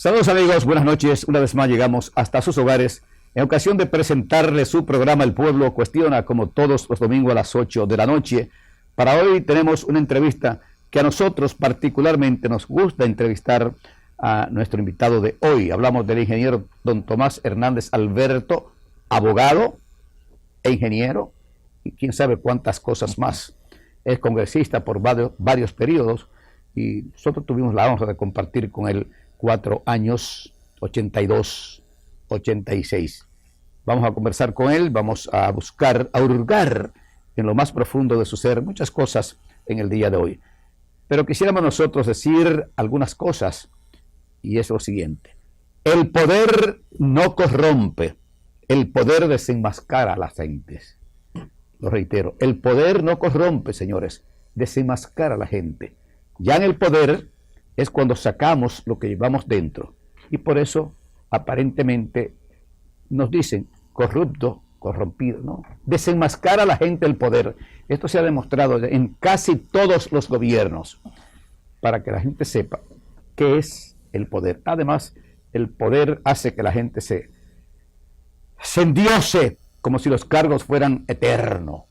Saludos amigos, buenas noches. Una vez más llegamos hasta sus hogares en ocasión de presentarles su programa El Pueblo Cuestiona, como todos los domingos a las 8 de la noche. Para hoy tenemos una entrevista que a nosotros particularmente nos gusta entrevistar a nuestro invitado de hoy. Hablamos del ingeniero don Tomás Hernández Alberto, abogado e ingeniero y quién sabe cuántas cosas más. Es congresista por varios periodos y nosotros tuvimos la honra de compartir con él 4 años, 82, 86. Vamos a conversar con él, vamos a buscar, a hurgar en lo más profundo de su ser muchas cosas en el día de hoy. Pero quisiéramos nosotros decir algunas cosas, y es lo siguiente. El poder no corrompe, el poder desenmascara a las gentes. Lo reitero, el poder no corrompe, señores, desenmascara a la gente. Ya en el poder es cuando sacamos lo que llevamos dentro. Y por eso, aparentemente, nos dicen corrupto, corrompido, ¿no? Desenmascara a la gente el poder. Esto se ha demostrado en casi todos los gobiernos, para que la gente sepa qué es el poder. Además, el poder hace que la gente se endiose, como si los cargos fueran eternos,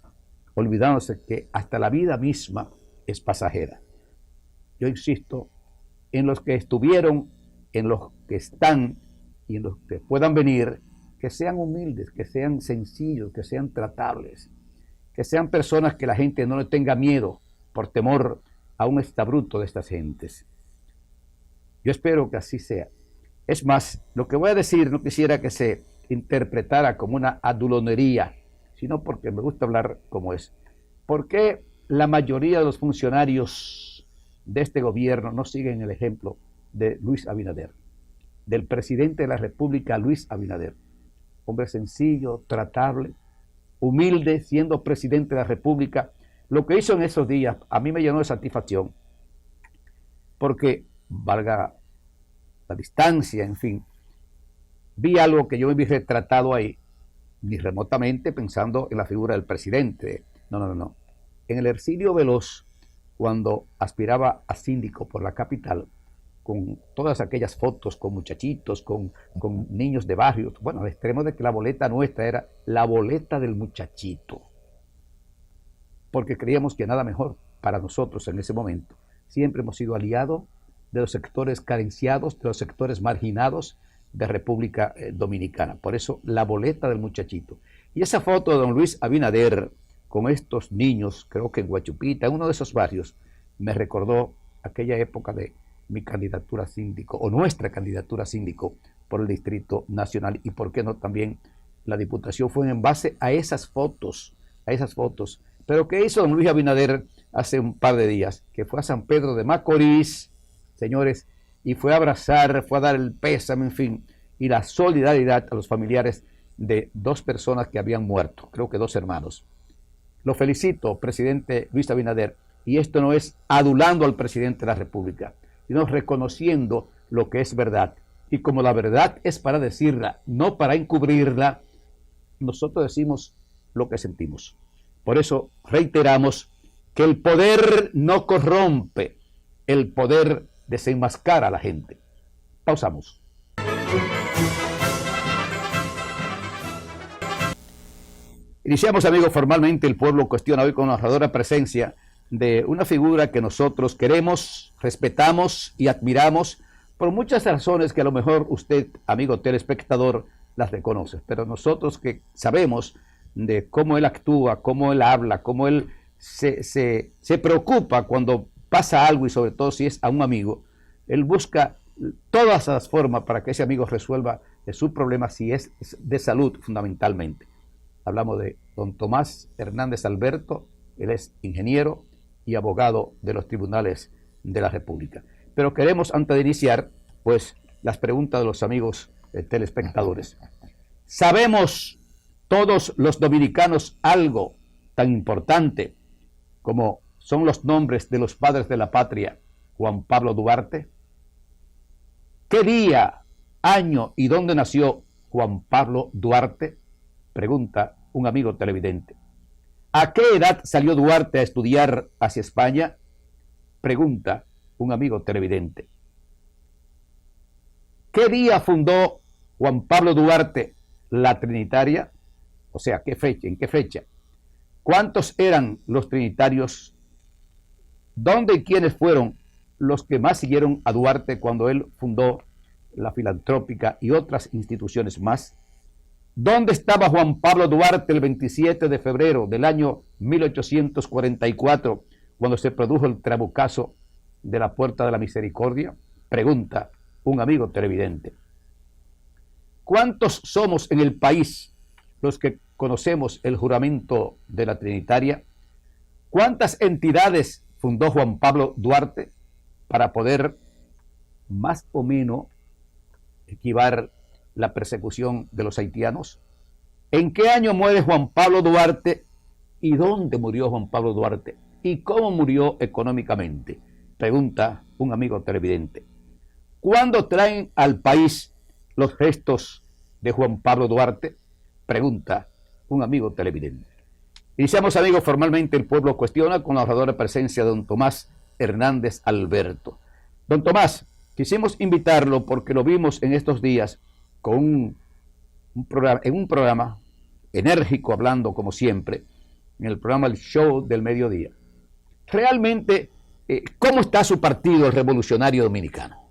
olvidándose que hasta la vida misma es pasajera. Yo insisto en los que estuvieron, en los que están y en los que puedan venir, que sean humildes, que sean sencillos, que sean tratables, que sean personas que la gente no le tenga miedo por temor a un extabruto de estas gentes. Yo espero que así sea. Es más, lo que voy a decir no quisiera que se interpretara como una adulonería, sino porque me gusta hablar como es. ¿Por qué la mayoría de los funcionarios de este gobierno no siguen el ejemplo de Luis Abinader, del presidente de la República, Luis Abinader? Hombre sencillo, tratable, humilde, siendo presidente de la República. Lo que hizo en esos días a mí me llenó de satisfacción, porque, valga la distancia, en fin, vi algo que yo me vi retratado ahí, ni remotamente pensando en la figura del presidente. No. En el Ercilio Veloz, cuando aspiraba a síndico por la capital, con todas aquellas fotos con muchachitos, con niños de barrios, bueno, al extremo de que la boleta nuestra era la boleta del muchachito, porque creíamos que nada mejor para nosotros en ese momento. Siempre hemos sido aliados de los sectores carenciados, de los sectores marginados de República Dominicana. Por eso, la boleta del muchachito. Y esa foto de don Luis Abinader con estos niños, creo que en Guachupita, en uno de esos barrios, me recordó aquella época de mi candidatura a síndico, o nuestra candidatura a síndico por el Distrito Nacional, y por qué no también la diputación. Fue en base a esas fotos. Pero ¿qué hizo don Luis Abinader hace un par de días? Que fue a San Pedro de Macorís, señores, y fue a abrazar, fue a dar el pésame, en fin, y la solidaridad a los familiares de 2 personas que habían muerto, creo que 2 hermanos. Lo felicito, presidente Luis Abinader, y esto no es adulando al presidente de la República, sino reconociendo lo que es verdad. Y como la verdad es para decirla, no para encubrirla, nosotros decimos lo que sentimos. Por eso reiteramos que el poder no corrompe, el poder desenmascara a la gente. Pausamos. Iniciamos, amigos, formalmente El Pueblo Cuestiona, hoy con la honradora presencia de una figura que nosotros queremos, respetamos y admiramos por muchas razones que a lo mejor usted, amigo telespectador, las reconoce. Pero nosotros que sabemos de cómo él actúa, cómo él habla, cómo él se preocupa cuando pasa algo, y sobre todo si es a un amigo, él busca todas las formas para que ese amigo resuelva su problema, si es de salud fundamentalmente. Hablamos de don Tomás Hernández Alberto. Él es ingeniero y abogado de los tribunales de la República. Pero queremos, antes de iniciar, pues, las preguntas de los amigos telespectadores. ¿Sabemos todos los dominicanos algo tan importante como son los nombres de los padres de la patria, Juan Pablo Duarte? ¿Qué día, año y dónde nació Juan Pablo Duarte? Pregunta un amigo televidente. ¿A qué edad salió Duarte a estudiar hacia España? Pregunta un amigo televidente. ¿Qué día fundó Juan Pablo Duarte la Trinitaria? O sea, ¿qué fecha? ¿En qué fecha? ¿Cuántos eran los trinitarios? ¿Dónde y quiénes fueron los que más siguieron a Duarte cuando él fundó la Filantrópica y otras instituciones más? ¿Dónde estaba Juan Pablo Duarte el 27 de febrero del año 1844 cuando se produjo el trabucazo de la Puerta de la Misericordia? Pregunta un amigo televidente. ¿Cuántos somos en el país los que conocemos el juramento de la Trinitaria? ¿Cuántas entidades fundó Juan Pablo Duarte para poder más o menos esquivar la persecución de los haitianos? ¿En qué año muere Juan Pablo Duarte y dónde murió Juan Pablo Duarte y cómo murió económicamente? Pregunta un amigo televidente. ¿Cuándo traen al país los restos de Juan Pablo Duarte? Pregunta un amigo televidente. Iniciamos, amigos, formalmente El Pueblo Cuestiona con la honradora presencia de don Tomás Hernández Alberto. Don Tomás, quisimos invitarlo porque lo vimos en estos días con un programa enérgico, hablando como siempre, en el programa El Show del Mediodía. Realmente, ¿cómo está su partido, el Revolucionario Dominicano?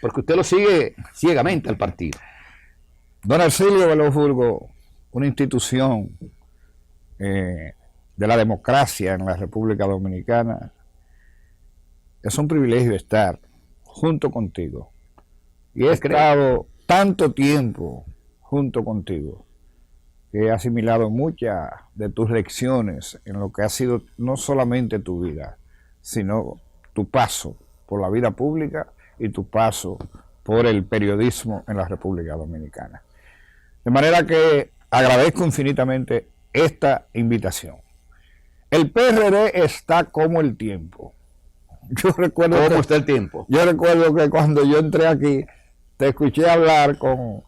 Porque usted lo sigue ciegamente al partido. Don Arcilio Veloz Burgos, una institución de la democracia en la República Dominicana, es un privilegio estar junto contigo. Y he estado tanto tiempo junto contigo que he asimilado muchas de tus lecciones en lo que ha sido no solamente tu vida, sino tu paso por la vida pública y tu paso por el periodismo en la República Dominicana. De manera que agradezco infinitamente esta invitación. El PRD está como el tiempo. Yo recuerdo ¿Cómo está el tiempo? Yo recuerdo que cuando yo entré aquí, te escuché hablar con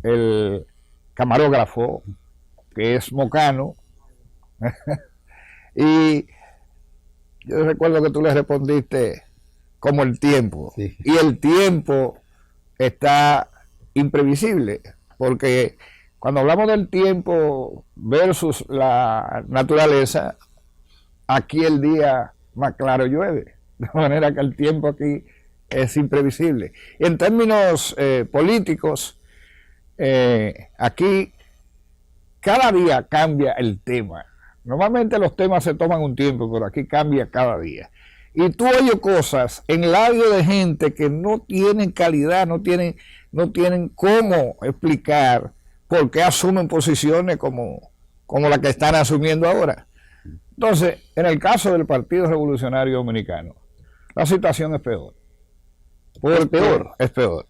el camarógrafo, que es mocano, y yo recuerdo que tú le respondiste como el tiempo. Sí. Y el tiempo está imprevisible, porque cuando hablamos del tiempo versus la naturaleza, aquí el día más claro llueve, de manera que el tiempo aquí es imprevisible. Y en términos políticos, aquí cada día cambia el tema. Normalmente los temas se toman un tiempo, pero aquí cambia cada día. Y tú oyes cosas en labios de gente que no tienen calidad, no tienen cómo explicar por qué asumen posiciones como la que están asumiendo ahora. Entonces, en el caso del Partido Revolucionario Dominicano, la situación es peor. ¿Es peor? Es peor,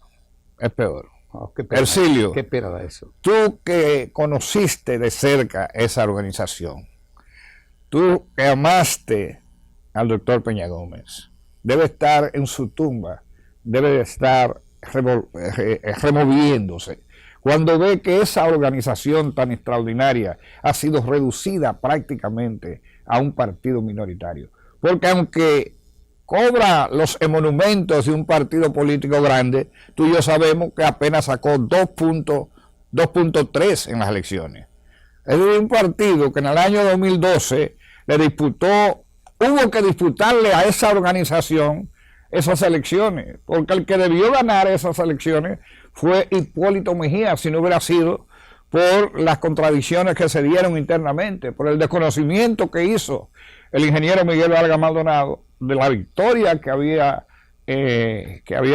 es peor. Oh, qué pena. Ercilio, qué pena de eso. Tú que conociste de cerca esa organización, tú que amaste al doctor Peña Gómez, debe estar en su tumba, debe de estar removiéndose cuando ve que esa organización tan extraordinaria ha sido reducida prácticamente a un partido minoritario. Porque aunque cobra los emolumentos de un partido político grande, tú y yo sabemos que apenas sacó 2.3 en las elecciones. Es un partido que en el año 2012 hubo que disputarle a esa organización esas elecciones, porque el que debió ganar esas elecciones fue Hipólito Mejía, si no hubiera sido por las contradicciones que se dieron internamente, por el desconocimiento que hizo el ingeniero Miguel Vargas Maldonado de la victoria que había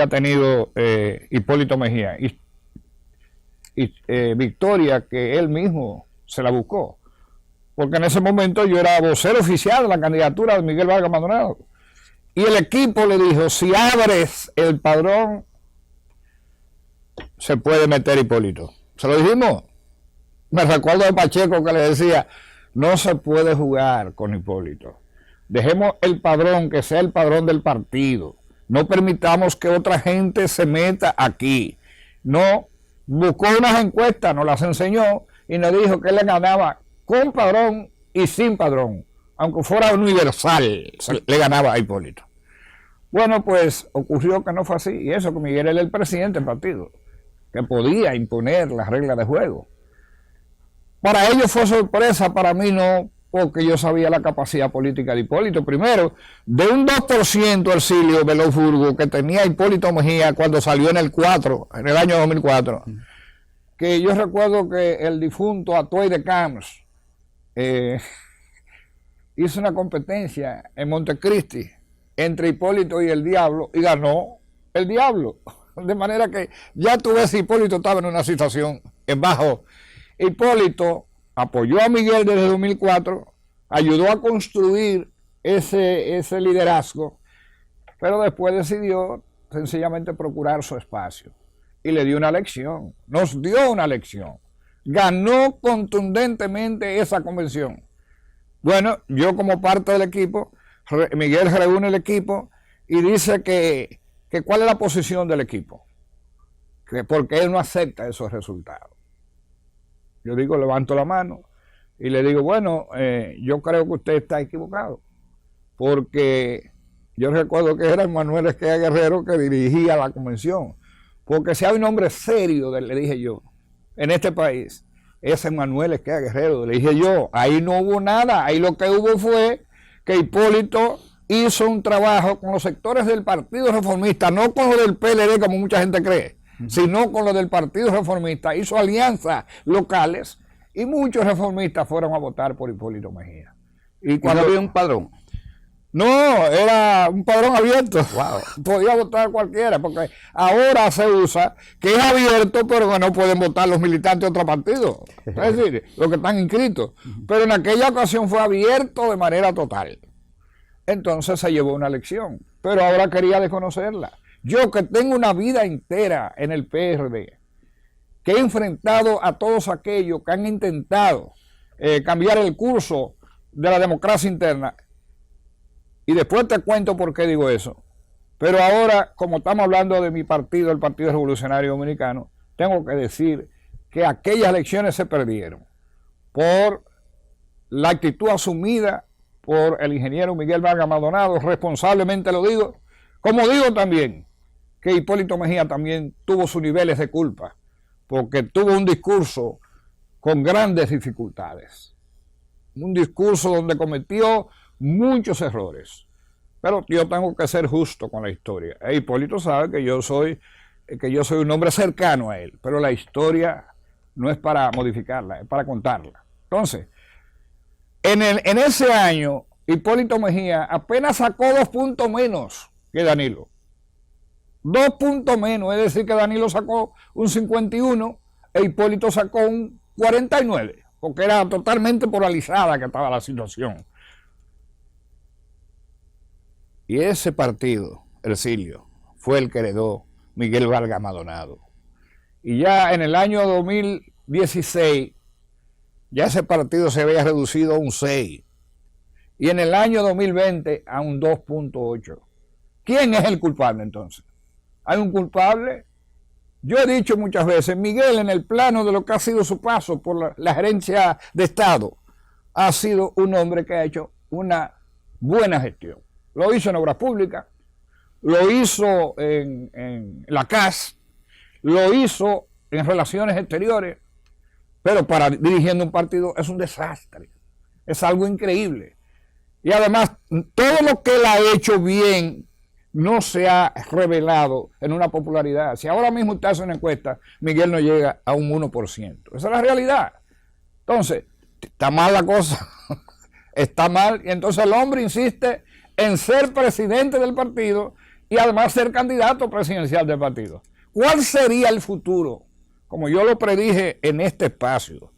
tenido Hipólito Mejía, y victoria que él mismo se la buscó, porque en ese momento yo era vocero oficial de la candidatura de Miguel Vargas Maldonado, y el equipo le dijo: si abres el padrón se puede meter Hipólito. Se lo dijimos. Me recuerdo de Pacheco que le decía: no se puede jugar con Hipólito, dejemos el padrón que sea el padrón del partido, no permitamos que otra gente se meta aquí. No, buscó unas encuestas, nos las enseñó y nos dijo que él le ganaba con padrón y sin padrón, aunque fuera universal, le ganaba a Hipólito. Bueno, pues ocurrió que no fue así, y eso que Miguel era el presidente del partido, que podía imponer las reglas de juego. Para ellos fue sorpresa, para mí no, porque yo sabía la capacidad política de Hipólito. Primero, de un 2% Ercilio Veloz Burgos que tenía Hipólito Mejía cuando salió en en el año 2004, que yo recuerdo que el difunto Atuey de Camps hizo una competencia en Montecristi entre Hipólito y el Diablo, y ganó el Diablo. De manera que ya tú ves, Hipólito estaba en una situación en bajo. Hipólito apoyó a Miguel desde 2004, ayudó a construir ese liderazgo, pero después decidió sencillamente procurar su espacio. Y le dio una lección, nos dio una lección. Ganó contundentemente esa convención. Bueno, yo como parte del equipo, Miguel reúne el equipo y dice que cuál es la posición del equipo, porque él no acepta esos resultados. Yo digo, levanto la mano y le digo, bueno, yo creo que usted está equivocado, porque yo recuerdo que era Manuel Esquella Guerrero que dirigía la convención, porque si hay un hombre serio, le dije yo, en este país, ese Manuel Esquella Guerrero, le dije yo, ahí no hubo nada, ahí lo que hubo fue que Hipólito hizo un trabajo con los sectores del Partido Reformista, no con lo del PLD como mucha gente cree, sino con lo del Partido Reformista, hizo alianzas locales y muchos reformistas fueron a votar por Hipólito Mejía. Y cuando había un padrón. No, era un padrón abierto. Wow. Podía votar cualquiera, porque ahora se usa que es abierto, pero que no pueden votar los militantes de otro partido. Es decir, los que están inscritos. Pero en aquella ocasión fue abierto de manera total. Entonces se llevó una lección, pero ahora quería desconocerla. Yo que tengo una vida entera en el PRD, que he enfrentado a todos aquellos que han intentado cambiar el curso de la democracia interna, y después te cuento por qué digo eso. Pero ahora, como estamos hablando de mi partido, el Partido Revolucionario Dominicano, tengo que decir que aquellas elecciones se perdieron por la actitud asumida por el ingeniero Miguel Vargas Maldonado, responsablemente lo digo, como digo también que Hipólito Mejía también tuvo sus niveles de culpa, porque tuvo un discurso con grandes dificultades, un discurso donde cometió muchos errores, pero yo tengo que ser justo con la historia. Hipólito sabe que yo soy un hombre cercano a él, pero la historia no es para modificarla, es para contarla. Entonces, en ese año, Hipólito Mejía apenas sacó 2 puntos menos que Danilo. 2 puntos menos, es decir que Danilo sacó un 51 e Hipólito sacó un 49, porque era totalmente polarizada que estaba la situación. Y ese partido, Ercilio, fue el que heredó Miguel Vargas Maldonado. Y ya en el año 2016, ya ese partido se había reducido a un 6. Y en el año 2020 a un 2.8. ¿Quién es el culpable entonces? ¿Hay un culpable? Yo he dicho muchas veces, Miguel, en el plano de lo que ha sido su paso por la gerencia de Estado, ha sido un hombre que ha hecho una buena gestión. Lo hizo en obras públicas, lo hizo en la CAS, lo hizo en relaciones exteriores, pero para dirigiendo un partido es un desastre, es algo increíble. Y además, todo lo que él ha hecho bien no se ha revelado en una popularidad. Si ahora mismo usted hace una encuesta, Miguel no llega a un 1%. Esa es la realidad. Entonces, está mal la cosa, está mal, y entonces el hombre insiste en ser presidente del partido y además ser candidato presidencial del partido. ¿Cuál sería el futuro? Como yo lo predije en este espacio,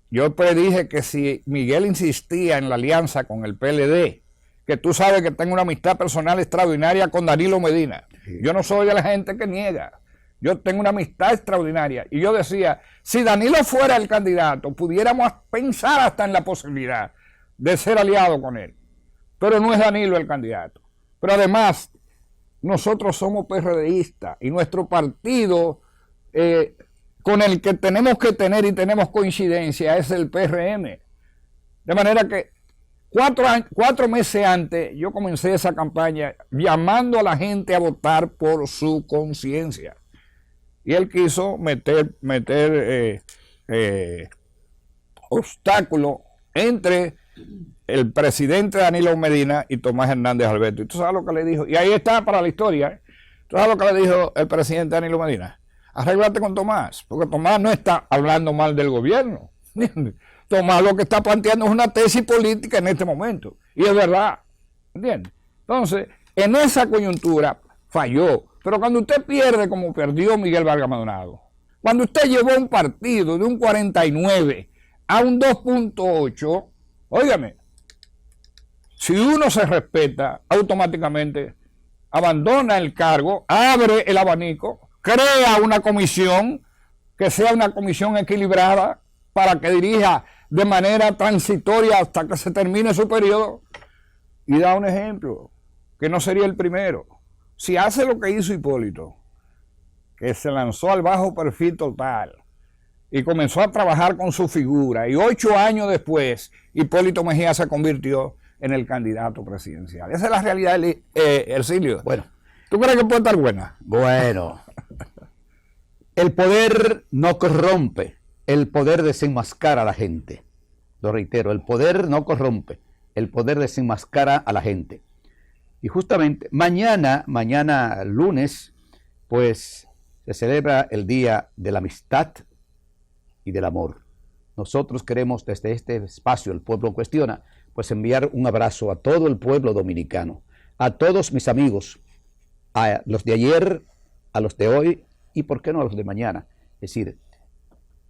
yo predije que si Miguel insistía en la alianza con el PLD, que tú sabes que tengo una amistad personal extraordinaria con Danilo Medina. Yo no soy de la gente que niega. Yo tengo una amistad extraordinaria. Y yo decía, si Danilo fuera el candidato, pudiéramos pensar hasta en la posibilidad de ser aliado con él. Pero no es Danilo el candidato. Pero además, nosotros somos PRDistas y nuestro partido con el que tenemos que tener y tenemos coincidencia es el PRM. De manera que 4 meses antes, yo comencé esa campaña llamando a la gente a votar por su conciencia. Y él quiso meter obstáculo entre el presidente Danilo Medina y Tomás Hernández Alberto. ¿Y tú sabes lo que le dijo? Y ahí está para la historia. ¿Tú sabes lo que le dijo el presidente Danilo Medina? Arréglate con Tomás, porque Tomás no está hablando mal del gobierno. Tomás lo que está planteando es una tesis política en este momento. Y es verdad. ¿Entiendes? Entonces, en esa coyuntura falló. Pero cuando usted pierde como perdió Miguel Vargas Maldonado, cuando usted llevó un partido de un 49 a un 2.8, óigame, si uno se respeta, automáticamente abandona el cargo, abre el abanico, crea una comisión que sea una comisión equilibrada para que dirija de manera transitoria hasta que se termine su periodo, y da un ejemplo, que no sería el primero. Si hace lo que hizo Hipólito, que se lanzó al bajo perfil total y comenzó a trabajar con su figura, y 8 años después Hipólito Mejía se convirtió en el candidato presidencial. Esa es la realidad, Ercilio. Bueno. ¿Tú crees que puede estar buena? Bueno. El poder no corrompe, el poder desenmascara a la gente. Lo reitero, el poder no corrompe, el poder desenmascara a la gente. Y justamente mañana lunes, pues se celebra el Día de la Amistad y del Amor. Nosotros queremos desde este espacio, El Pueblo Cuestiona, pues enviar un abrazo a todo el pueblo dominicano, a todos mis amigos, a los de ayer, a los de hoy y por qué no a los de mañana. Es decir,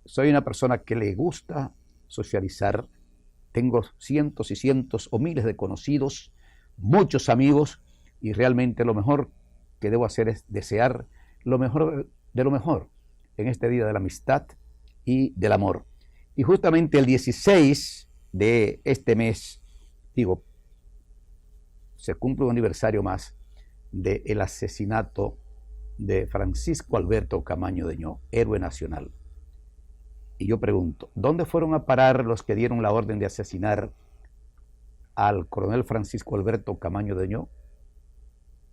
soy una persona que le gusta socializar, tengo cientos y cientos o miles de conocidos, muchos amigos, y realmente lo mejor que debo hacer es desear lo mejor de lo mejor en este Día de la Amistad y del Amor. Y justamente el 16 de este mes, se cumple un aniversario más del asesinato de Francisco Alberto Camaño Deñó, héroe nacional. Y yo pregunto, ¿dónde fueron a parar los que dieron la orden de asesinar al coronel Francisco Alberto Camaño Deñó?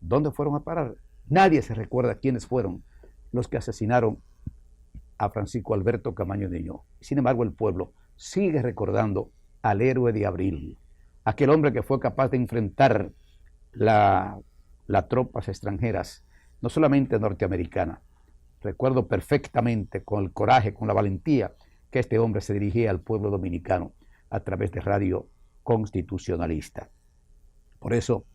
¿Dónde fueron a parar? Nadie se recuerda quiénes fueron los que asesinaron a Francisco Alberto Camaño Deñó. Sin embargo, el pueblo sigue recordando al héroe de abril, aquel hombre que fue capaz de enfrentar las tropas extranjeras, no solamente norteamericanas. Recuerdo perfectamente con el coraje, con la valentía que este hombre se dirigía al pueblo dominicano a través de Radio Constitucionalista. Por eso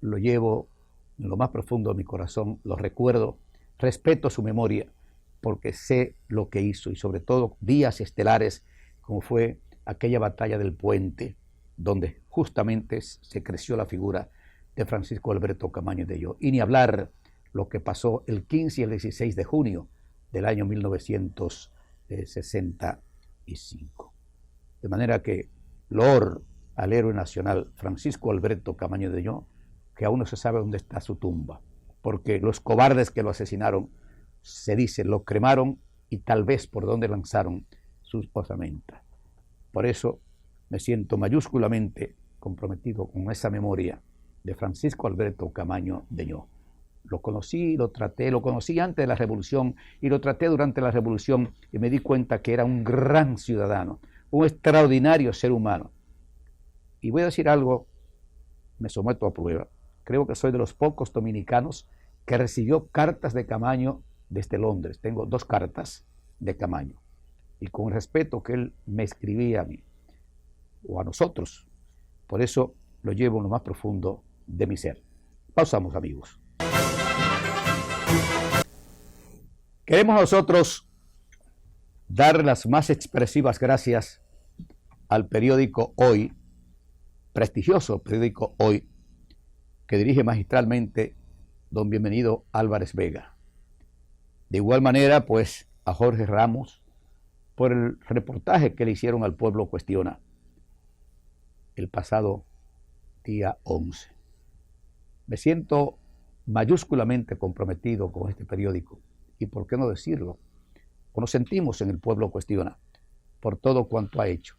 lo llevo en lo más profundo de mi corazón, lo recuerdo, respeto su memoria, porque sé lo que hizo, y sobre todo días estelares como fue aquella batalla del Puente, donde justamente se creció la figura de Francisco Alberto Camaño Deñó. Y ni hablar lo que pasó el 15 y el 16 de junio del año 1965. De manera que loor al héroe nacional Francisco Alberto Camaño Deñó, que aún no se sabe dónde está su tumba, porque los cobardes que lo asesinaron, se dice, lo cremaron y tal vez por donde lanzaron sus osamentas. Por eso me siento mayúsculamente comprometido con esa memoria de Francisco Alberto Camaño Deñó. Lo conocí, lo traté, lo conocí antes de la Revolución y lo traté durante la Revolución, y me di cuenta que era un gran ciudadano, un extraordinario ser humano. Y voy a decir algo, me someto a prueba. Creo que soy de los pocos dominicanos que recibió cartas de Camaño desde Londres. Tengo 2 cartas de Camaño. Y con el respeto que él me escribía a mí, o a nosotros, por eso lo llevo en lo más profundo de mi ser. Pausamos, amigos. Queremos nosotros dar las más expresivas gracias al periódico Hoy, prestigioso periódico Hoy, que dirige magistralmente don Bienvenido Álvarez Vega. De igual manera, pues, a Jorge Ramos por el reportaje que le hicieron al Pueblo Cuestiona el pasado día 11. Me siento mayúsculamente comprometido con este periódico, y por qué no decirlo, o nos sentimos en el Pueblo Cuestiona por todo cuanto ha hecho,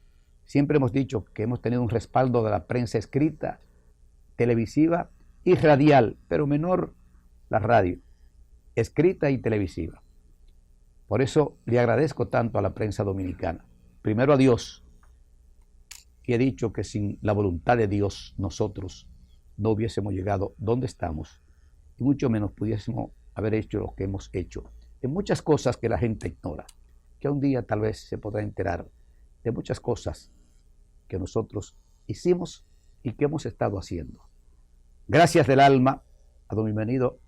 Siempre hemos dicho que hemos tenido un respaldo de la prensa escrita, televisiva y radial, pero menor la radio, escrita y televisiva. Por eso le agradezco tanto a la prensa dominicana. Primero a Dios, y he dicho que sin la voluntad de Dios nosotros no hubiésemos llegado donde estamos y mucho menos pudiésemos haber hecho lo que hemos hecho. En muchas cosas que la gente ignora, que un día tal vez se podrá enterar de muchas cosas que nosotros hicimos y que hemos estado haciendo. Gracias del alma a don bienvenido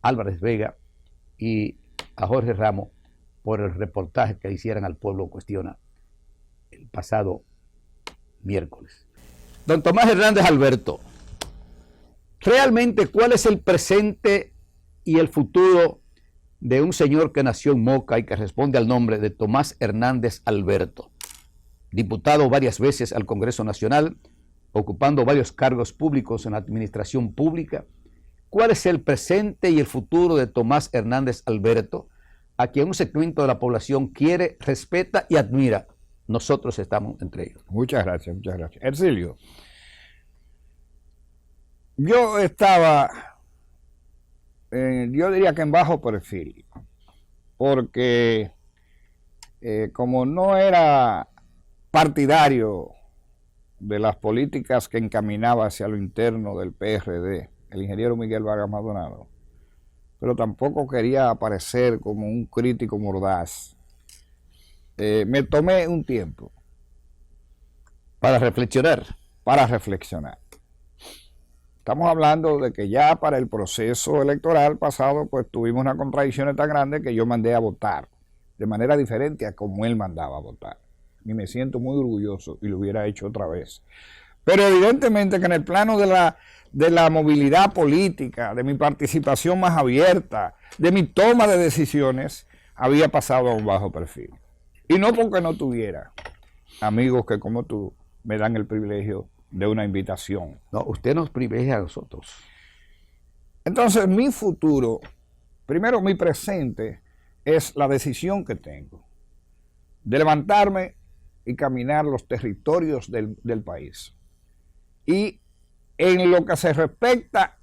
Álvarez Vega y a Jorge Ramos por el reportaje que hicieron al Pueblo Cuestiona el pasado miércoles. Don Tomás Hernández Alberto, realmente, ¿cuál es el presente y el futuro de un señor que nació en Moca y que responde al nombre de Tomás Hernández Alberto? Diputado varias veces al Congreso Nacional, ocupando varios cargos públicos en la administración pública. ¿Cuál es el presente y el futuro de Tomás Hernández Alberto, a quien un segmento de la población quiere, respeta y admira? Nosotros estamos entre ellos. Muchas gracias, muchas gracias. Hercilio, yo estaba, yo diría que en bajo perfil, porque como no era partidario de las políticas que encaminaba hacia lo interno del PRD, el ingeniero Miguel Vargas Maldonado, pero tampoco quería aparecer como un crítico mordaz. Me tomé un tiempo para reflexionar. Estamos hablando de que ya para el proceso electoral pasado, pues tuvimos una contradicción tan grande que yo mandé a votar de manera diferente a como él mandaba a votar. Y me siento muy orgulloso y lo hubiera hecho otra vez. Pero evidentemente que en el plano de la movilidad política, de mi participación más abierta, de mi toma de decisiones, había pasado a un bajo perfil. Y no porque no tuviera amigos que como tú me dan el privilegio de una invitación. No, usted nos privilegia a nosotros. Entonces mi futuro, primero mi presente, es la decisión que tengo de levantarme y caminar los territorios del país. Y en lo que se respecta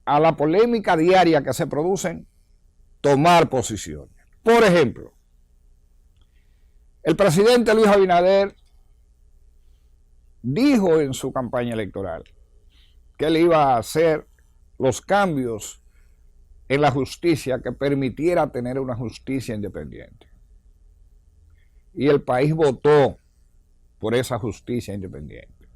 a la polémica diaria que se producen, tomar posiciones. Por ejemplo, el presidente Luis Abinader dijo en su campaña electoral que él iba a hacer los cambios en la justicia que permitiera tener una justicia independiente. Y el país votó por esa justicia independiente.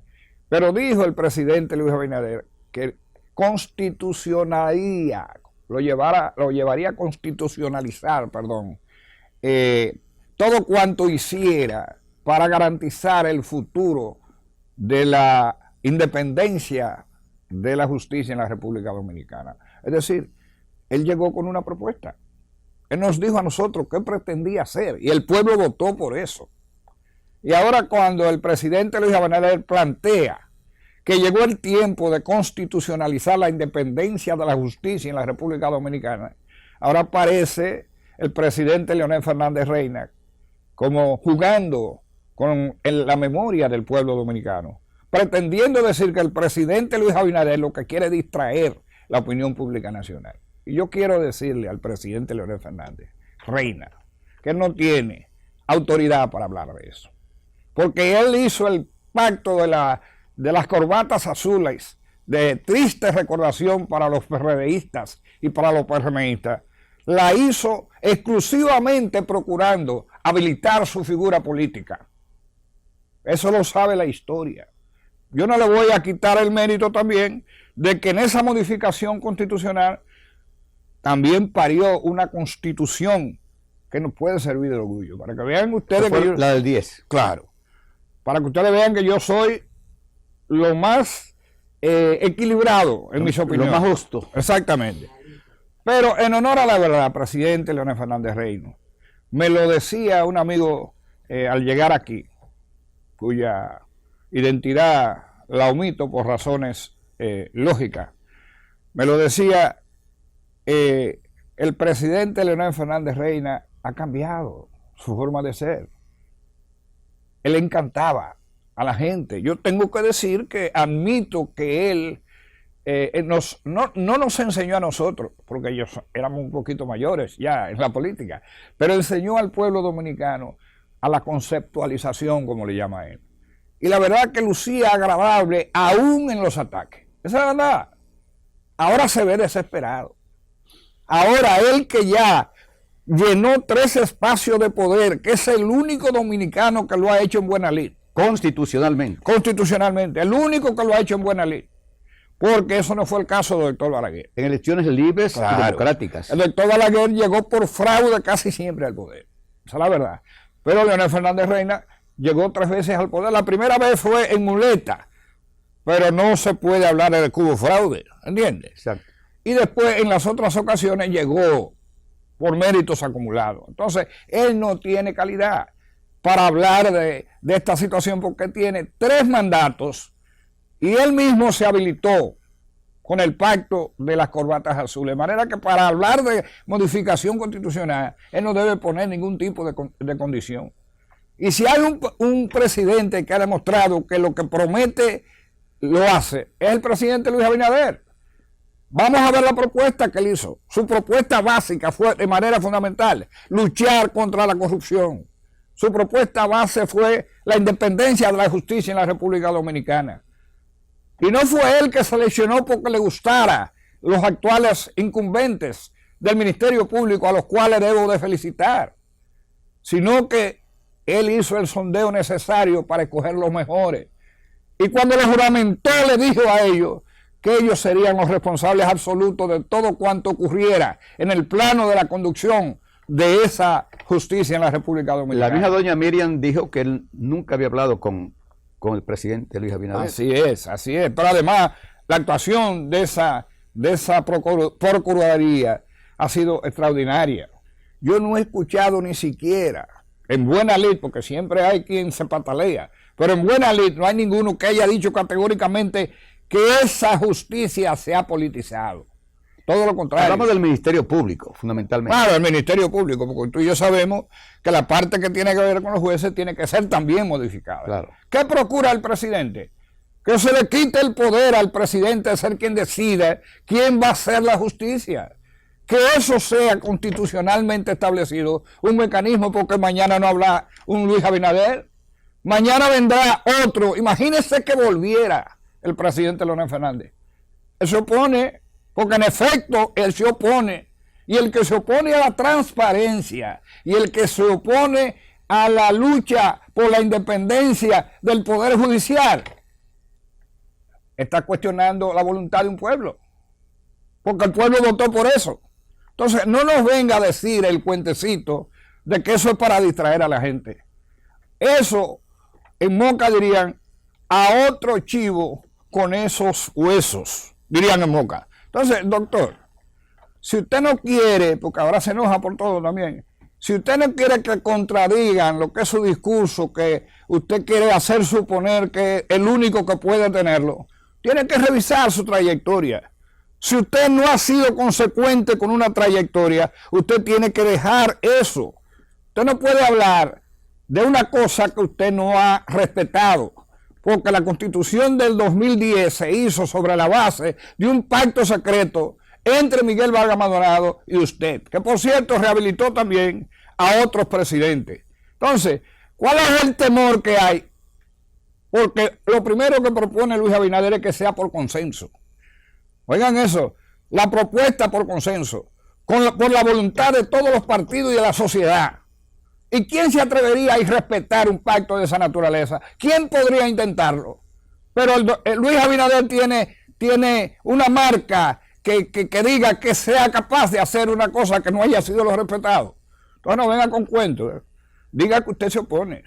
Pero dijo el presidente Luis Abinader que constitucionaría, lo llevaría a constitucionalizar, todo cuanto hiciera para garantizar el futuro de la independencia de la justicia en la República Dominicana. Es decir, él llegó con una propuesta. Él nos dijo a nosotros qué pretendía hacer y el pueblo votó por eso. Y ahora cuando el presidente Luis Abinader plantea que llegó el tiempo de constitucionalizar la independencia de la justicia en la República Dominicana, ahora aparece el presidente Leonel Fernández Reina como jugando con la memoria del pueblo dominicano, pretendiendo decir que el presidente Luis Abinader lo que quiere es distraer la opinión pública nacional. Y yo quiero decirle al presidente Leonel Fernández Reina que él no tiene autoridad para hablar de eso, porque él hizo el pacto de las corbatas azules, de triste recordación para los PRDistas y para los PRMistas, la hizo exclusivamente procurando habilitar su figura política. Eso lo sabe la historia. Yo no le voy a quitar el mérito también de que en esa modificación constitucional también parió una constitución que nos puede servir de orgullo. Para que vean ustedes que yo, la del 10. Claro. Para que ustedes vean que yo soy lo más equilibrado en mis opiniones. Lo más justo. Exactamente. Pero en honor a la verdad, presidente Leonel Fernández Reina, me lo decía un amigo al llegar aquí, cuya identidad la omito por razones lógicas. Me lo decía, el presidente Leonel Fernández Reina ha cambiado su forma de ser. Él encantaba a la gente. Yo tengo que decir que admito que él no nos enseñó a nosotros, porque ellos éramos un poquito mayores ya en la política, pero enseñó al pueblo dominicano a la conceptualización, como le llama él. Y la verdad que lucía agradable aún en los ataques. Esa es la verdad. Ahora se ve desesperado. Ahora él que ya llenó 3 espacios de poder, que es el único dominicano que lo ha hecho en buena lid. Constitucionalmente. Constitucionalmente, el único que lo ha hecho en buena lid. Porque eso no fue el caso del doctor Balaguer. En elecciones libres y Claro. democráticas. El doctor Balaguer llegó por fraude casi siempre al poder. Esa es la verdad. Pero Leonel Fernández Reina llegó 3 veces al poder. La primera vez fue en muleta, pero no se puede hablar de que hubo fraude, ¿entiendes? Exacto. Y después en las otras ocasiones llegó por méritos acumulados. Entonces, él no tiene calidad para hablar de esta situación porque tiene 3 mandatos y él mismo se habilitó con el pacto de las corbatas azules. De manera que para hablar de modificación constitucional, él no debe poner ningún tipo de condición. Y si hay un presidente que ha demostrado que lo que promete lo hace, es el presidente Luis Abinader. Vamos a ver la propuesta que él hizo. Su propuesta básica fue, de manera fundamental, luchar contra la corrupción. Su propuesta base fue la independencia de la justicia en la República Dominicana. Y no fue él que seleccionó porque le gustara los actuales incumbentes del Ministerio Público, a los cuales debo de felicitar, sino que él hizo el sondeo necesario para escoger los mejores. Y cuando le juramentó, le dijo a ellos que ellos serían los responsables absolutos de todo cuanto ocurriera en el plano de la conducción de esa justicia en la República Dominicana. La misma doña Miriam dijo que él nunca había hablado con el presidente Luis Abinader. Así es, así es. Pero además, la actuación de esa Procuraduría ha sido extraordinaria. Yo no he escuchado ni siquiera, en buena lid, porque siempre hay quien se patalea, pero en buena lid no hay ninguno que haya dicho categóricamente que esa justicia se ha politizado. Todo lo contrario. Hablamos del Ministerio Público, fundamentalmente. Claro, el Ministerio Público, porque tú y yo sabemos que la parte que tiene que ver con los jueces tiene que ser también modificada. Claro. ¿Qué procura el presidente? Que se le quite el poder al presidente de ser quien decide quién va a hacer la justicia. Que eso sea constitucionalmente establecido, un mecanismo, porque mañana no habla un Luis Abinader, mañana vendrá otro. Imagínese que volviera el presidente Leonel Fernández. Él se opone, porque en efecto él se opone, y el que se opone a la transparencia, y el que se opone a la lucha por la independencia del Poder Judicial, está cuestionando la voluntad de un pueblo, porque el pueblo votó por eso. Entonces, no nos venga a decir el cuentecito de que eso es para distraer a la gente. Eso, en Moca dirían, a otro chivo con esos huesos, dirían en Moca. Entonces, doctor, si usted no quiere, porque ahora se enoja por todo también, si usted no quiere que contradigan lo que es su discurso, que usted quiere hacer suponer que es el único que puede tenerlo, tiene que revisar su trayectoria. Si usted no ha sido consecuente con una trayectoria, usted tiene que dejar eso. Usted no puede hablar de una cosa que usted no ha respetado, porque la Constitución del 2010 se hizo sobre la base de un pacto secreto entre Miguel Vargas Maldonado y usted, que por cierto rehabilitó también a otros presidentes. Entonces, ¿cuál es el temor que hay? Porque lo primero que propone Luis Abinader es que sea por consenso. Oigan eso, la propuesta por consenso, por la voluntad de todos los partidos y de la sociedad. ¿Y quién se atrevería a irrespetar un pacto de esa naturaleza? ¿Quién podría intentarlo? Pero Luis Abinader tiene una marca que diga que sea capaz de hacer una cosa que no haya sido lo respetado. Entonces no venga con cuentos. Diga que usted se opone.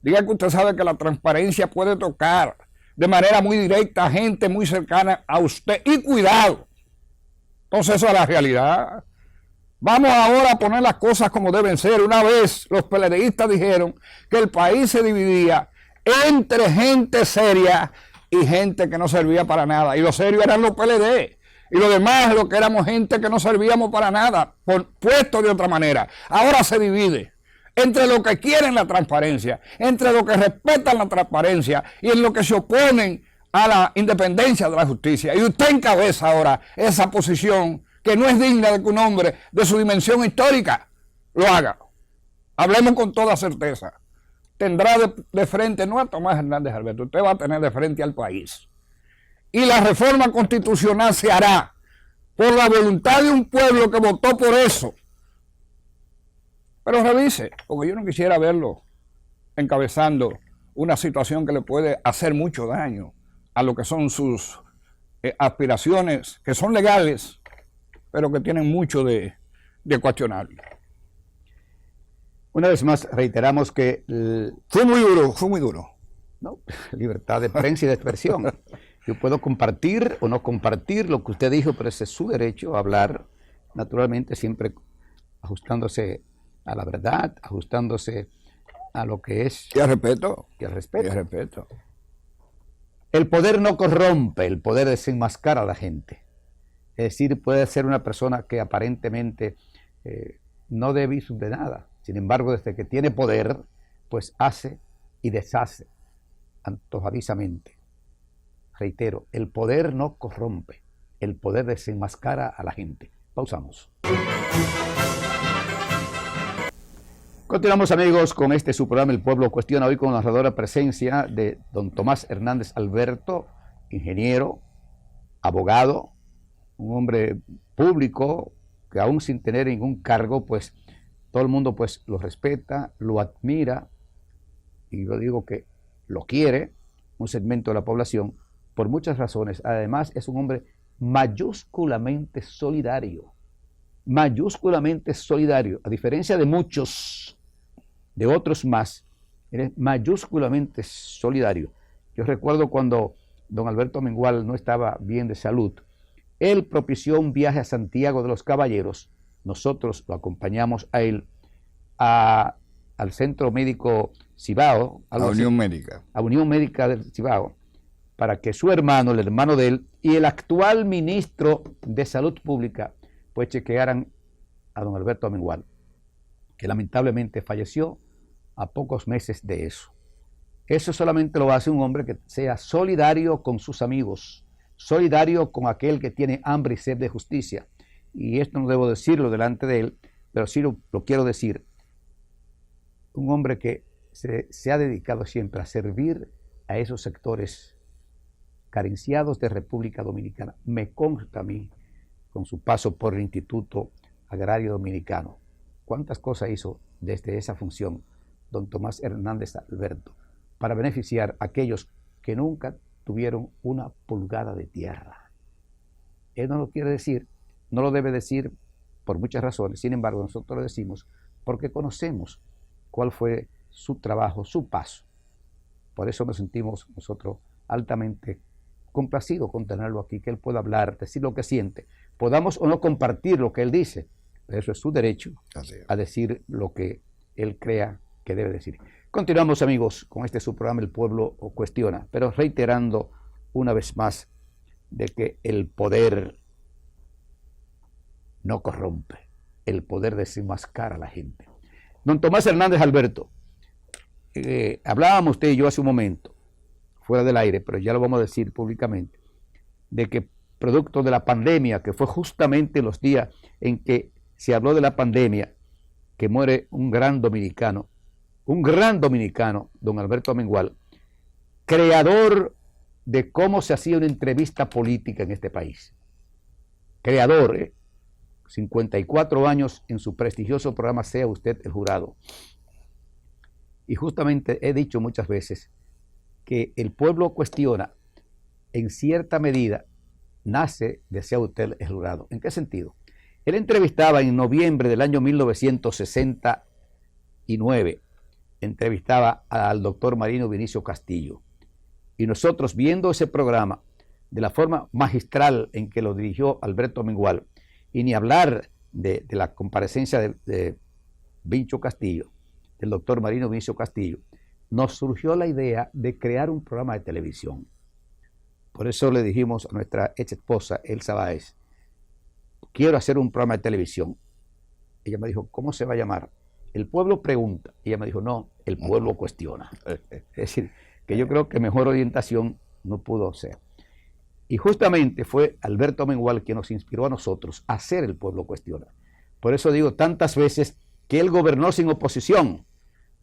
Diga que usted sabe que la transparencia puede tocar de manera muy directa a gente muy cercana a usted. Y cuidado. Entonces eso es la realidad. Vamos ahora a poner las cosas como deben ser. Una vez los PLDistas dijeron que el país se dividía entre gente seria y gente que no servía para nada. Y los serios eran los PLD. Y los demás, lo que éramos gente que no servíamos para nada, puesto de otra manera. Ahora se divide entre los que quieren la transparencia, entre los que respetan la transparencia y en los que se oponen a la independencia de la justicia. Y usted encabeza ahora esa posición que no es digna de que un hombre de su dimensión histórica lo haga. Hablemos con toda certeza. Tendrá de frente, no a Tomás Hernández Alberto, usted va a tener de frente al país. Y la reforma constitucional se hará por la voluntad de un pueblo que votó por eso. Pero revise, porque yo no quisiera verlo encabezando una situación que le puede hacer mucho daño a lo que son sus aspiraciones, que son legales, pero que tienen mucho de cuestionable. Una vez más reiteramos que fue muy duro. ¿No? Libertad de prensa y de expresión. Yo puedo compartir o no compartir lo que usted dijo, pero ese es su derecho a hablar, naturalmente siempre ajustándose a la verdad, ajustándose a lo que es. Y al respeto. Y al respeto. Y al respeto. El poder no corrompe, el poder desenmascara a la gente. Es decir, puede ser una persona que aparentemente no debe ir de nada. Sin embargo, desde que tiene poder, pues hace y deshace antojadizamente. Reitero, el poder no corrompe, el poder desenmascara a la gente. Pausamos. Continuamos, amigos, con este su programa El Pueblo Cuestiona, hoy con la narradora presencia de don Tomás Hernández Alberto, ingeniero, abogado, un hombre público que aún sin tener ningún cargo, pues todo el mundo pues lo respeta, lo admira, y yo digo que lo quiere, un segmento de la población, por muchas razones. Además, es un hombre mayúsculamente solidario, a diferencia de muchos, de otros más, eres mayúsculamente solidario. Yo recuerdo cuando don Alberto Amengual no estaba bien de salud, él propició un viaje a Santiago de los Caballeros, nosotros lo acompañamos a él al Centro Médico Cibao, a Unión Médica. A Unión Médica del Cibao, para que su hermano, el hermano de él, y el actual ministro de Salud Pública, pues chequearan a don Alberto Amengual, que lamentablemente falleció a pocos meses de eso. Eso solamente lo hace un hombre que sea solidario con sus amigos, solidario con aquel que tiene hambre y sed de justicia. Y esto no debo decirlo delante de él, pero sí lo quiero decir. Un hombre que se ha dedicado siempre a servir a esos sectores carenciados de República Dominicana. Me consta a mí, con su paso por el Instituto Agrario Dominicano, cuántas cosas hizo desde esa función don Tomás Hernández Alberto para beneficiar a aquellos que nunca tuvieron una pulgada de tierra. Él no lo quiere decir, no lo debe decir por muchas razones. Sin embargo, nosotros lo decimos porque conocemos cuál fue su trabajo, su paso. Por eso nos sentimos nosotros altamente complacidos con tenerlo aquí, que él pueda hablar, decir lo que siente. Podamos o no compartir lo que él dice, pero eso es su derecho a decir lo que él crea que debe decir. Continuamos, amigos, con este su programa El Pueblo Cuestiona, pero reiterando una vez más de que el poder no corrompe, el poder desenmascara a la gente. Don Tomás Hernández Alberto, hablábamos usted y yo hace un momento, fuera del aire, pero ya lo vamos a decir públicamente, de que producto de la pandemia, que fue justamente los días en que se habló de la pandemia, que muere un gran dominicano, don Alberto Amengual, creador de cómo se hacía una entrevista política en este país. Creador, 54 años en su prestigioso programa Sea Usted el Jurado. Y justamente he dicho muchas veces que el pueblo cuestiona, en cierta medida, nace de Sea Usted el Jurado. ¿En qué sentido? Él entrevistaba en noviembre del año 1969, entrevistaba al doctor Marino Vinicio Castillo. Y nosotros, viendo ese programa de la forma magistral en que lo dirigió Alberto Amengual, y ni hablar de la comparecencia de Vincho Castillo, del doctor Marino Vinicio Castillo, nos surgió la idea de crear un programa de televisión. Por eso le dijimos a nuestra ex esposa, Elsa Báez, quiero hacer un programa de televisión. Ella me dijo, ¿cómo se va a llamar? el pueblo pregunta. Y ella me dijo, no, el pueblo cuestiona. Es decir, que yo creo que mejor orientación no pudo ser. Y justamente fue Alberto Mengual quien nos inspiró a nosotros a hacer el pueblo cuestiona. Por eso digo tantas veces que él gobernó sin oposición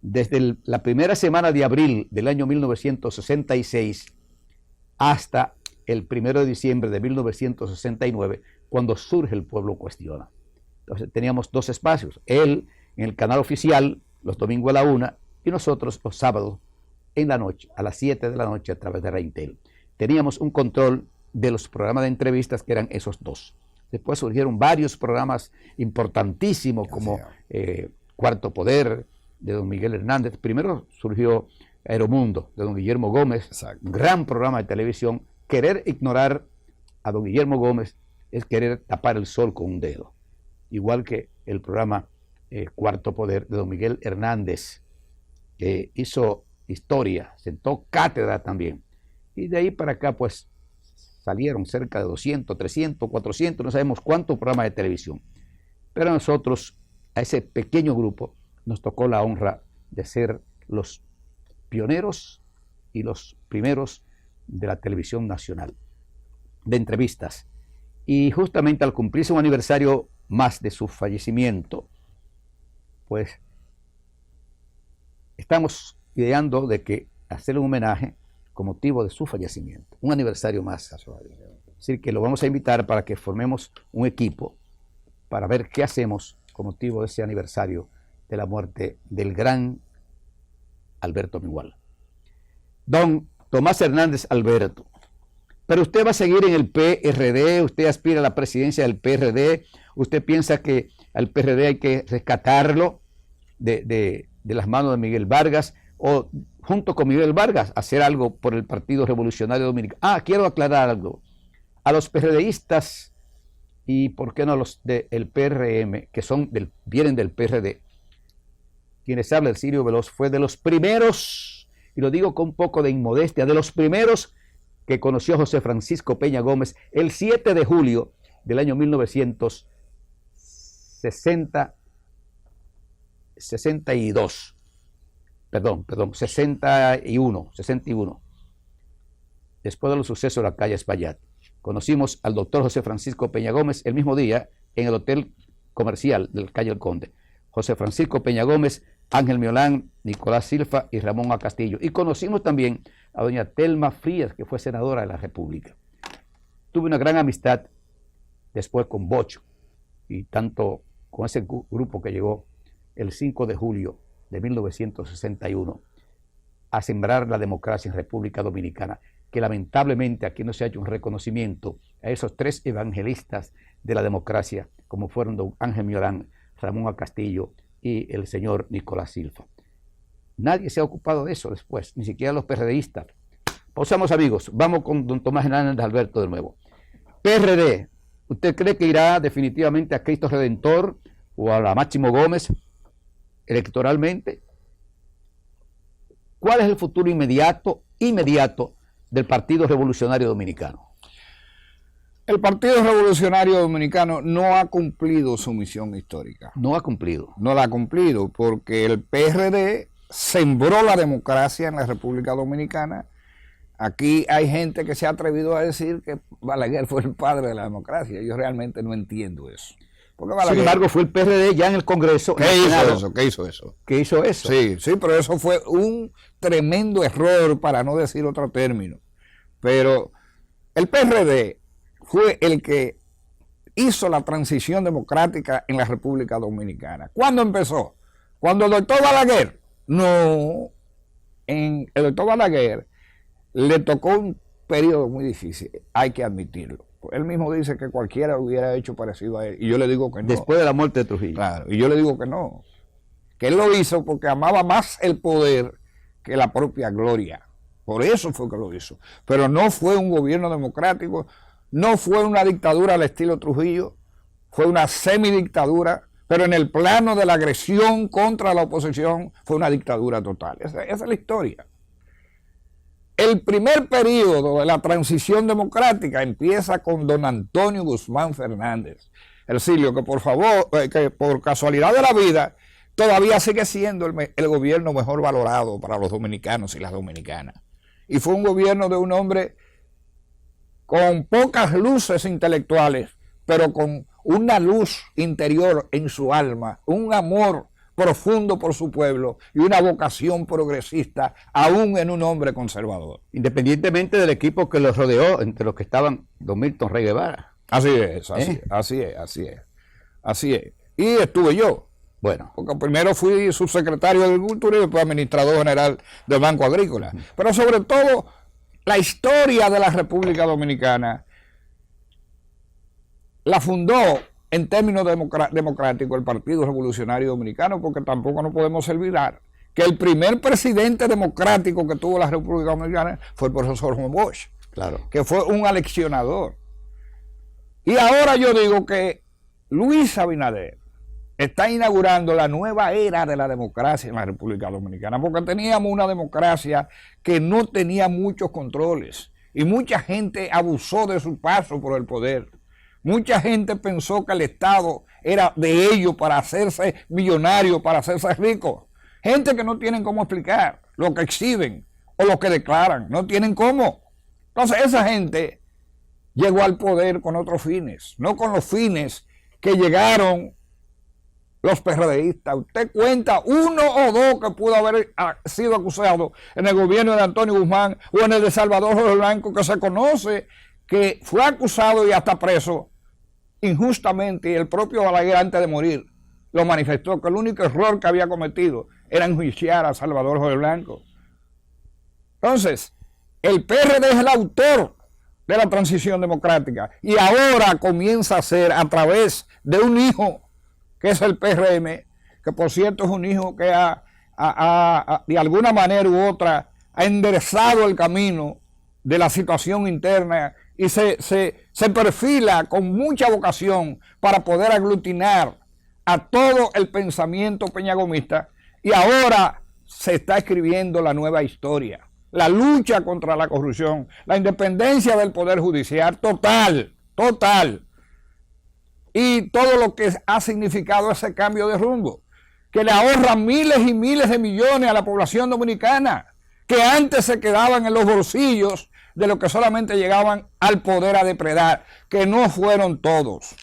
desde la primera semana de abril del año 1966 hasta el 1 de diciembre de 1969, cuando surge el pueblo cuestiona. Entonces teníamos dos espacios, él en el canal oficial los domingos a la 1 y nosotros los sábados en la noche, a las 7 de la noche a través de Reintel. Teníamos un control de los programas de entrevistas que eran esos dos. Después surgieron varios programas importantísimos como Cuarto Poder de don Miguel Hernández. Primero surgió Aeromundo de don Guillermo Gómez, exacto, un gran programa de televisión. Querer ignorar a don Guillermo Gómez es querer tapar el sol con un dedo. Igual que el programa Cuarto Poder de don Miguel Hernández, que hizo historia, sentó cátedra también. Y de ahí para acá, pues, salieron cerca de 200, 300, 400, no sabemos cuántos programas de televisión. Pero a nosotros, a ese pequeño grupo, nos tocó la honra de ser los pioneros y los primeros de la televisión nacional, de entrevistas. Y justamente al cumplirse un aniversario más de su fallecimiento, pues, estamos ideando de que hacerle un homenaje con motivo de su fallecimiento, un aniversario más. Es decir, que lo vamos a invitar para que formemos un equipo para ver qué hacemos con motivo de ese aniversario de la muerte del gran Alberto Mengual. Don Tomás Hernández Alberto, pero usted va a seguir en el PRD, usted aspira a la presidencia del PRD, usted piensa que al PRD hay que rescatarlo de las manos de Miguel Vargas, o junto con Miguel Vargas, hacer algo por el Partido Revolucionario Dominicano. Quiero aclarar algo. A los PRDistas, y por qué no a los del PRM, que vienen del PRD, quienes habla Hercilio Veloz, fue de los primeros, y lo digo con un poco de inmodestia, de los primeros que conoció a José Francisco Peña Gómez el 7 de julio del año 61, después de los sucesos de la calle Espaillat. Conocimos al doctor José Francisco Peña Gómez el mismo día en el Hotel Comercial del calle El Conde. José Francisco Peña Gómez, Ángel Miolán, Nicolás Silva y Ramón A. Castillo. Y conocimos también a doña Telma Frías, que fue senadora de la República. Tuve una gran amistad después con Bocho, y tanto con ese grupo que llegó el 5 de julio de 1961 a sembrar la democracia en República Dominicana, que lamentablemente aquí no se ha hecho un reconocimiento a esos tres evangelistas de la democracia, como fueron don Ángel Miolán, Ramón A. Castillo y el señor Nicolás Silva. Nadie se ha ocupado de eso después, ni siquiera los PRDistas. Pausamos, amigos, vamos con don Tomás Hernández Alberto de nuevo. PRD, ¿usted cree que irá definitivamente a Cristo Redentor o a la Máximo Gómez electoralmente? ¿Cuál es el futuro inmediato del Partido Revolucionario Dominicano? El Partido Revolucionario Dominicano no ha cumplido su misión histórica. No ha cumplido. No la ha cumplido porque el PRD sembró la democracia en la República Dominicana. Aquí hay gente que se ha atrevido a decir que Balaguer fue el padre de la democracia. Yo realmente no entiendo eso. Porque Balaguer, sin embargo, fue el PRD ya en el Congreso. ¿Qué hizo eso? ¿Qué hizo eso? ¿Qué hizo eso? Sí, pero eso fue un tremendo error, para no decir otro término. Pero el PRD fue el que hizo la transición democrática en la República Dominicana. ¿Cuándo empezó? Cuando el doctor Balaguer, el doctor Balaguer le tocó un periodo muy difícil, hay que admitirlo. Él mismo dice que cualquiera hubiera hecho parecido a él, y yo le digo que no. Después de la muerte de Trujillo. Claro, y yo le digo que no. Que él lo hizo porque amaba más el poder que la propia gloria. Por eso fue que lo hizo. Pero no fue un gobierno democrático, no fue una dictadura al estilo Trujillo, fue una semidictadura, pero en el plano de la agresión contra la oposición fue una dictadura total. Esa es la historia. El primer periodo de la transición democrática empieza con don Antonio Guzmán Fernández. Hercilio, que por favor, que por casualidad de la vida, todavía sigue siendo el gobierno mejor valorado para los dominicanos y las dominicanas. Y fue un gobierno de un hombre con pocas luces intelectuales, pero con una luz interior en su alma, un amor profundo por su pueblo y una vocación progresista, aún en un hombre conservador. Independientemente del equipo que los rodeó, entre los que estaban Don Milton Rey Guevara. Así es. Y estuve yo. Bueno. Porque primero fui subsecretario de Agricultura y después administrador general del Banco Agrícola. Pero sobre todo, la historia de la República Dominicana la fundó en términos democráticos el Partido Revolucionario Dominicano, porque tampoco nos podemos olvidar que el primer presidente democrático que tuvo la República Dominicana fue el profesor Juan Bosch, Claro. que fue un aleccionador. Y ahora yo digo que Luis Abinader está inaugurando la nueva era de la democracia en la República Dominicana, porque teníamos una democracia que no tenía muchos controles y mucha gente abusó de su paso por el poder. Mucha gente pensó que el Estado era de ellos para hacerse millonario, para hacerse rico. Gente que no tienen cómo explicar lo que exhiben o lo que declaran, no tienen cómo. Entonces esa gente llegó al poder con otros fines, no con los fines que llegaron los PRDistas. Usted cuenta uno o dos que pudo haber sido acusado en el gobierno de Antonio Guzmán o en el de Salvador Jorge Blanco, que se conoce que fue acusado y hasta preso injustamente, y el propio Balaguer antes de morir lo manifestó, que el único error que había cometido era enjuiciar a Salvador Jorge Blanco. Entonces, el PRD es el autor de la transición democrática y ahora comienza a ser a través de un hijo que es el PRM, que por cierto es un hijo que de alguna manera u otra ha enderezado el camino de la situación interna y se perfila con mucha vocación para poder aglutinar a todo el pensamiento peñagomista, y ahora se está escribiendo la nueva historia, la lucha contra la corrupción, la independencia del Poder Judicial total, y todo lo que ha significado ese cambio de rumbo, que le ahorra miles y miles de millones a la población dominicana, que antes se quedaban en los bolsillos de los que solamente llegaban al poder a depredar, que no fueron todos.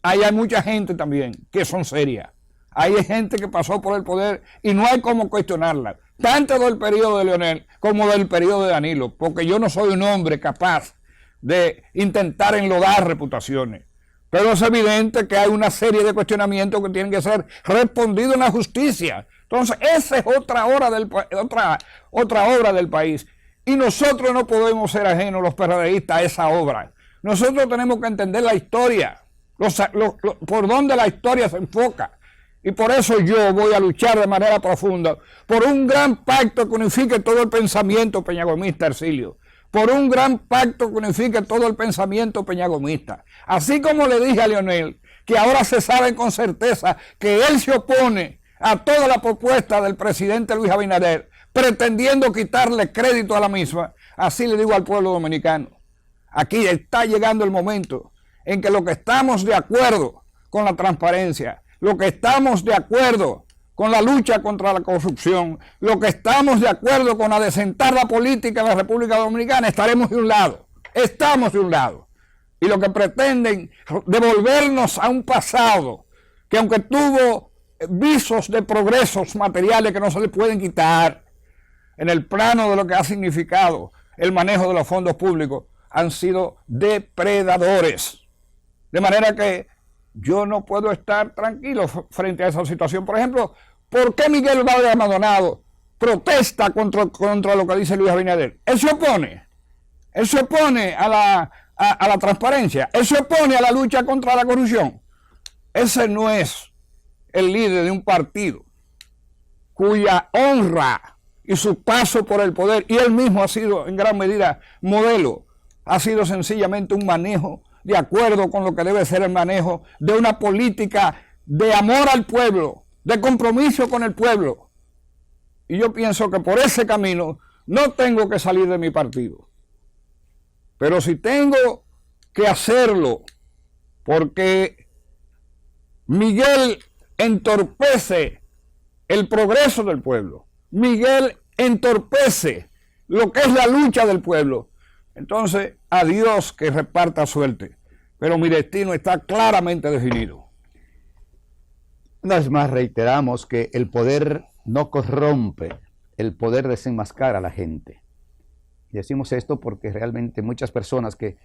Ahí hay mucha gente también que son serias. Ahí hay gente que pasó por el poder y no hay cómo cuestionarla, tanto del periodo de Leonel como del periodo de Danilo, porque yo no soy un hombre capaz de intentar enlodar reputaciones. Pero es evidente que hay una serie de cuestionamientos que tienen que ser respondidos en la justicia. Entonces, esa es otra obra del país. Y nosotros no podemos ser ajenos, los PRDistas, a esa obra. Nosotros tenemos que entender la historia, por dónde la historia se enfoca. Y por eso yo voy a luchar de manera profunda por un gran pacto que unifique todo el pensamiento peñagomista, Ercilio. Por un gran pacto que unifique todo el pensamiento peñagomista. Así como le dije a Leonel, que ahora se sabe con certeza que él se opone a toda la propuesta del presidente Luis Abinader, pretendiendo quitarle crédito a la misma, así le digo al pueblo dominicano. Aquí está llegando el momento en que lo que estamos de acuerdo con la transparencia, lo que estamos de acuerdo con la lucha contra la corrupción, lo que estamos de acuerdo con adecentar la política en la República Dominicana, estaremos de un lado, estamos de un lado. Y lo que pretenden devolvernos a un pasado que aunque tuvo visos de progresos materiales que no se le pueden quitar, en el plano de lo que ha significado el manejo de los fondos públicos, han sido depredadores. De manera que yo no puedo estar tranquilo frente a esa situación. Por ejemplo, ¿por qué Miguel Vargas Maldonado protesta contra lo que dice Luis Abinader? Él se opone a la transparencia, él se opone a la lucha contra la corrupción. Ese no es el líder de un partido cuya honra y su paso por el poder, y él mismo ha sido en gran medida modelo, ha sido sencillamente un manejo de acuerdo con lo que debe ser el manejo de una política de amor al pueblo, de compromiso con el pueblo. Y yo pienso que por ese camino no tengo que salir de mi partido. Pero si tengo que hacerlo porque Miguel entorpece el progreso del pueblo. Miguel entorpece lo que es la lucha del pueblo. Entonces, a Dios que reparta suerte. Pero mi destino está claramente definido. Una vez más reiteramos que el poder no corrompe, el poder desenmascara a la gente. Y decimos esto porque realmente muchas personas que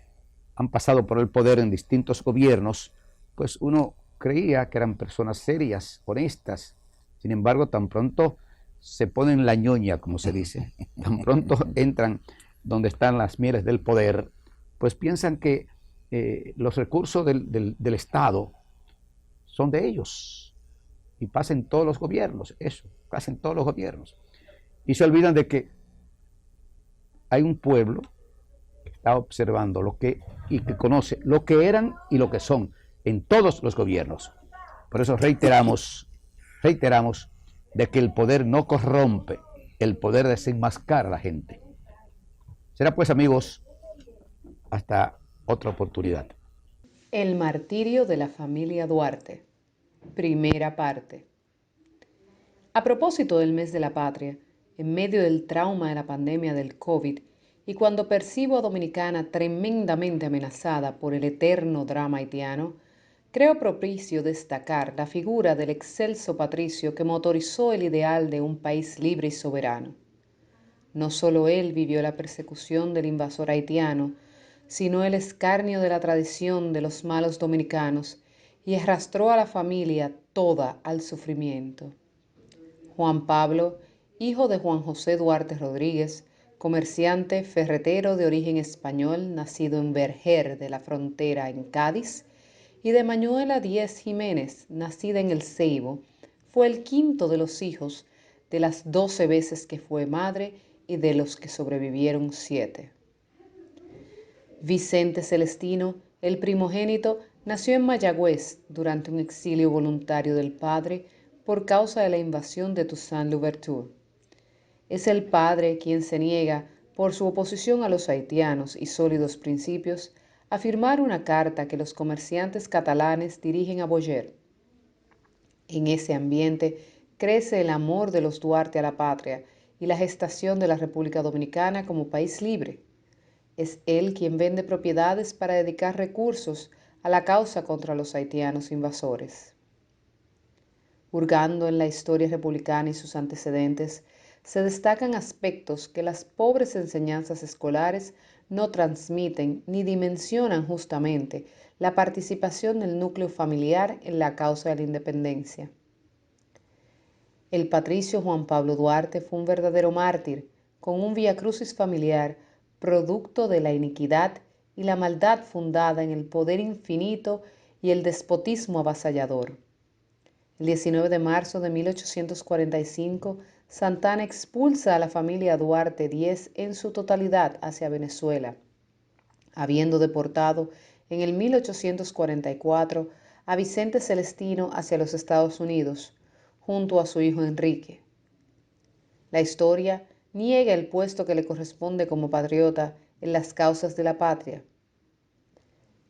han pasado por el poder en distintos gobiernos, pues uno creía que eran personas serias, honestas. Sin embargo, tan pronto se ponen la ñoña, como se dice, tan pronto entran donde están las mieles del poder, pues piensan que los recursos del Estado son de ellos. Y pasa en todos los gobiernos, eso, pasa en todos los gobiernos. Y se olvidan de que hay un pueblo que está observando lo que y que conoce lo que eran y lo que son en todos los gobiernos. Por eso reiteramos de que el poder no corrompe, el poder desenmascara a la gente. Será pues, amigos, hasta otra oportunidad. El martirio de la familia Duarte. Primera parte. A propósito del mes de la patria, en medio del trauma de la pandemia del COVID y cuando percibo a Dominicana tremendamente amenazada por el eterno drama haitiano, creo propicio destacar la figura del excelso patricio que motorizó el ideal de un país libre y soberano. No solo él vivió la persecución del invasor haitiano, sino el escarnio de la tradición de los malos dominicanos y arrastró a la familia toda al sufrimiento. Juan Pablo, hijo de Juan José Duarte Rodríguez, comerciante ferretero de origen español, nacido en Verger de la Frontera en Cádiz, y de Manuela Díez Jiménez, nacida en El Ceibo, fue el quinto de los hijos de las 12 veces que fue madre y de los que sobrevivieron 7. Vicente Celestino, el primogénito, nació en Mayagüez durante un exilio voluntario del padre por causa de la invasión de Toussaint Louverture. Es el padre quien se niega, por su oposición a los haitianos y sólidos principios, a firmar una carta que los comerciantes catalanes dirigen a Boyer. En ese ambiente crece el amor de los Duarte a la patria y la gestación de la República Dominicana como país libre. Es él quien vende propiedades para dedicar recursos a la causa contra los haitianos invasores. Hurgando en la historia republicana y sus antecedentes, se destacan aspectos que las pobres enseñanzas escolares no transmiten ni dimensionan justamente la participación del núcleo familiar en la causa de la independencia. El patricio Juan Pablo Duarte fue un verdadero mártir, con un viacrucis familiar producto de la iniquidad y la maldad fundada en el poder infinito y el despotismo avasallador. El 19 de marzo de 1845, Santana expulsa a la familia Duarte X en su totalidad hacia Venezuela, habiendo deportado en el 1844 a Vicente Celestino hacia los Estados Unidos, junto a su hijo Enrique. La historia niega el puesto que le corresponde como patriota en las causas de la patria.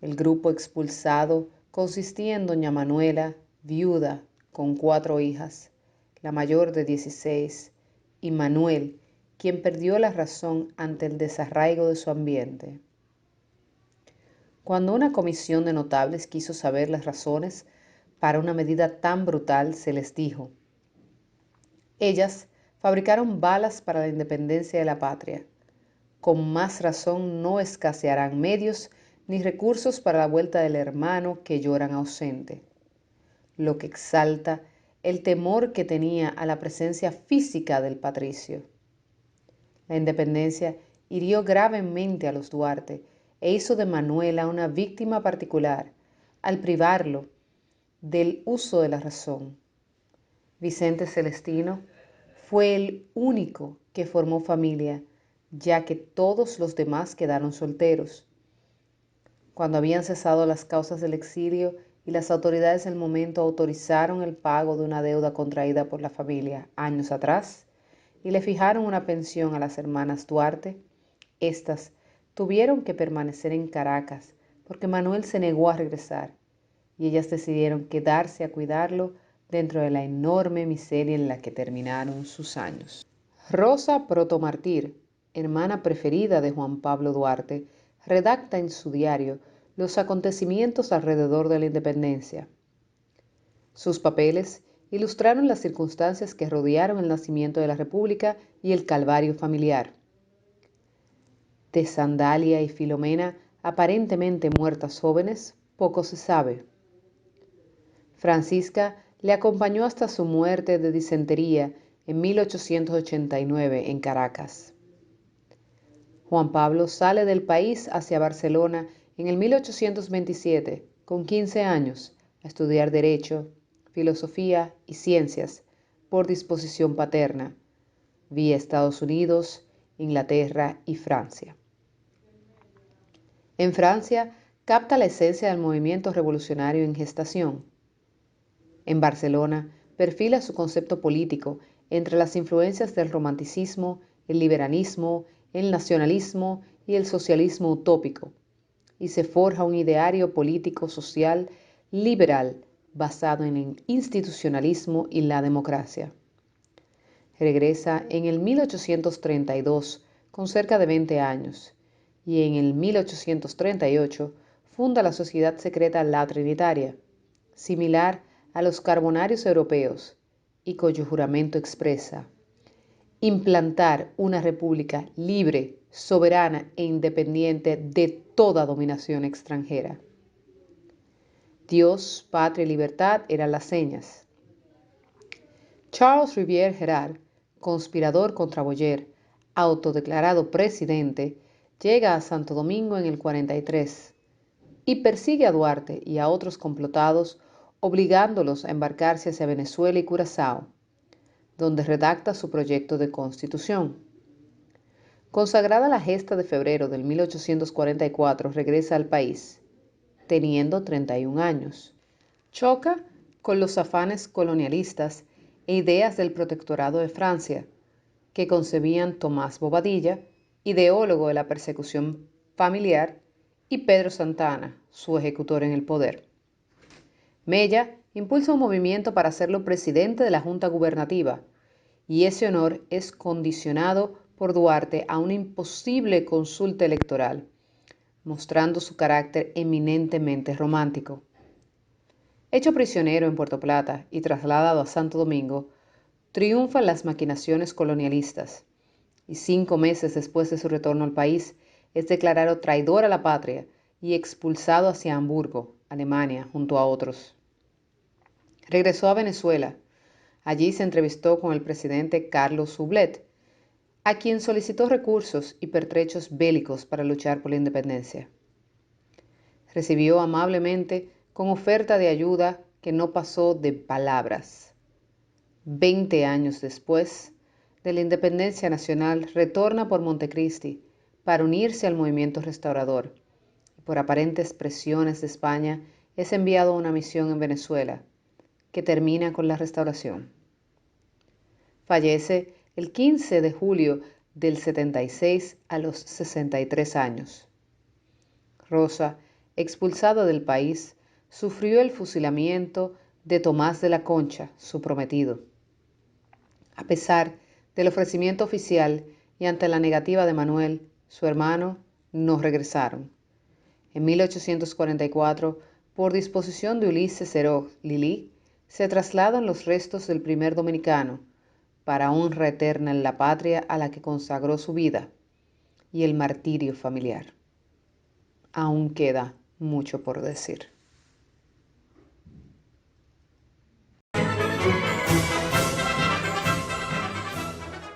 El grupo expulsado consistía en doña Manuela, viuda, con 4 hijas, la mayor de 16, y Manuel, quien perdió la razón ante el desarraigo de su ambiente. Cuando una comisión de notables quiso saber las razones para una medida tan brutal, se les dijo: ellas fabricaron balas para la independencia de la patria. Con más razón no escasearán medios ni recursos para la vuelta del hermano que lloran ausente. Lo que exalta el temor que tenía a la presencia física del patricio. La independencia hirió gravemente a los Duarte e hizo de Manuela una víctima particular al privarlo del uso de la razón. Vicente Celestino fue el único que formó familia, ya que todos los demás quedaron solteros. Cuando habían cesado las causas del exilio y las autoridades del momento autorizaron el pago de una deuda contraída por la familia años atrás y le fijaron una pensión a las hermanas Duarte, éstas tuvieron que permanecer en Caracas porque Manuel se negó a regresar y ellas decidieron quedarse a cuidarlo dentro de la enorme miseria en la que terminaron sus años. Rosa Protomártir, hermana preferida de Juan Pablo Duarte, redacta en su diario los acontecimientos alrededor de la independencia. Sus papeles ilustraron las circunstancias que rodearon el nacimiento de la República y el calvario familiar. De Sandalia y Filomena, aparentemente muertas jóvenes, poco se sabe. Francisca le acompañó hasta su muerte de disentería en 1889 en Caracas. Juan Pablo sale del país hacia Barcelona en el 1827, con 15 años, a estudiar Derecho, Filosofía y Ciencias por disposición paterna, vía Estados Unidos, Inglaterra y Francia. En Francia, capta la esencia del movimiento revolucionario en gestación. En Barcelona, perfila su concepto político entre las influencias del romanticismo, el liberalismo, el nacionalismo y el socialismo utópico, y se forja un ideario político-social liberal basado en el institucionalismo y la democracia. Regresa en el 1832 con cerca de 20 años y en el 1838 funda la sociedad secreta La Trinitaria, similar a los carbonarios europeos y cuyo juramento expresa: implantar una república libre, soberana e independiente de toda dominación extranjera. Dios, patria y libertad eran las señas. Charles Rivière Girard, conspirador contra Boyer, autodeclarado presidente, llega a Santo Domingo en el 43 y persigue a Duarte y a otros complotados, obligándolos a embarcarse hacia Venezuela y Curazao, donde redacta su proyecto de constitución. Consagrada la gesta de febrero del 1844, regresa al país, teniendo 31 años. Choca con los afanes colonialistas e ideas del protectorado de Francia, que concebían Tomás Bobadilla, ideólogo de la persecución familiar, y Pedro Santana, su ejecutor en el poder. Mella impulsa un movimiento para hacerlo presidente de la Junta Gubernativa, y ese honor es condicionado por Duarte a una imposible consulta electoral, mostrando su carácter eminentemente romántico. Hecho prisionero en Puerto Plata y trasladado a Santo Domingo, triunfan las maquinaciones colonialistas, y 5 meses después de su retorno al país, es declarado traidor a la patria y expulsado hacia Hamburgo, Alemania, junto a otros. Regresó a Venezuela. Allí se entrevistó con el presidente Carlos Sublet, a quien solicitó recursos y pertrechos bélicos para luchar por la independencia. Recibió amablemente con oferta de ayuda que no pasó de palabras. 20 años después de la independencia nacional, retorna por Montecristi para unirse al movimiento restaurador, y por aparentes presiones de España es enviado a una misión en Venezuela, que termina con la restauración. Fallece el 15 de julio del 76 a los 63 años. Rosa, expulsado del país, sufrió el fusilamiento de Tomás de la Concha, su prometido. A pesar del ofrecimiento oficial y ante la negativa de Manuel, su hermano, no regresaron. En 1844, por disposición de Ulises Serog Lilí, se trasladan los restos del primer dominicano, para honra eterna en la patria a la que consagró su vida, y el martirio familiar. Aún queda mucho por decir.